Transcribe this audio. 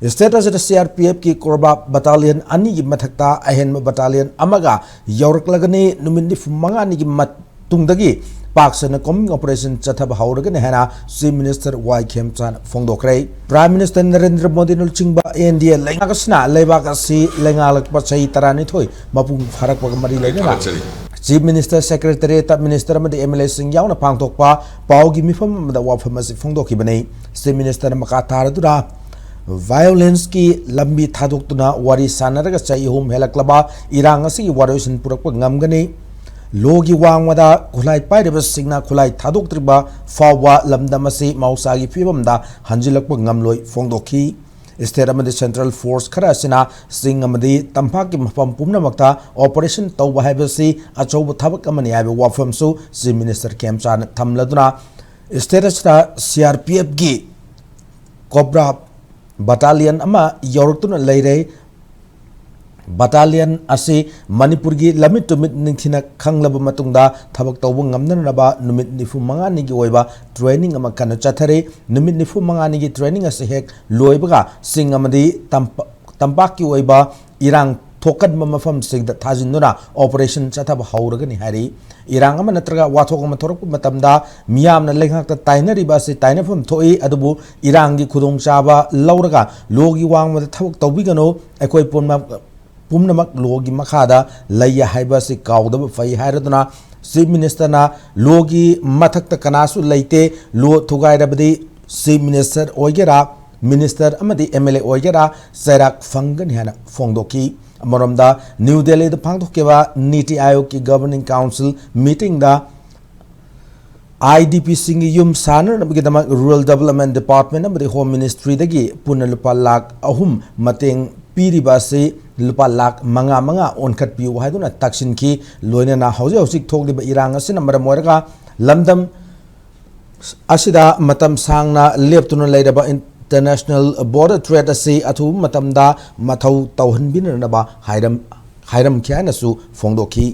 State as the CRPF ki CoBRA battalion ani gi mathakta ahen battalion amaga yauruklagani numindi fumanga ni gi matungdagi paksana coming operation chathab hauragani hana Chief Minister KHEMCHAND phongdokre Prime Minister Narendra Modi nul chingba India lengasna lebaka si lengalak pa chai tarani thoi mapung pharak pa mari leina Chief Minister Secretary Tat Minister amadi MLA sing yauna pangtokpa paugi mifam da wafam asi phongdoki banei Chief Minister makatar dura Violence ki lambi thaduk tuna wari sanaraga chai hum helaklaba irang asi waroisin purakpa ngamgani logi wangwada khulai paireba singna khulai thaduk triba fawa lamdamasi mausagi fibamda hanjilakpa ngamloi phongdokhi State amadi Central Force khara sina sing amadi tampaki mapam pumnamakta operation tawba haibasi achauba thabak amani haiba wafamsu Chief Minister KHEMCHAND thamladuna State asra CRPF gi CoBRA Battalion ama yauruktuna leire Battalion asi Manipur gi lamit tumit ningthina khanglaba matungda thabak tawbu ngamnanaba numit nifu mangani gi oiba training ama kana chathare numit nifu mangani gi training ase hek loibaga sing amadi tampak ki oiba irang thokad mafam singda thajinduna operation chathab hauragani hari irang ama natraga wathok ama thorok matamda miyamna lenghakta tainariba se tainafam thoi adubu irang gi khudong chaba lauraga logi wangma thabak tawbigano ekoi pumnamak logi makhada laya haiba se kaudaba fai hairaduna Chief Minister na logi mathakta kanasu leite lo thugairabadi Chief Minister oigera Minister amadi MLA oigera sairak fangan hana phongdoki Amaramda New Delhi the Pangtokeva Niti Aayog ki Governing Council meeting da IDP singi yum sanar nabigidama Rural Development Department amadi Home Ministry dagi puna lupa lak ahum mateng piriba se lupa lak manga onkat piu haiduna taksin ki loina na hausi thokliba irang asina maram oiraga lamdam asida matam sangna leptuna leiraba International border trade asi athu matamda mathau tauhanbinaba hairam khyanasu phongdokhi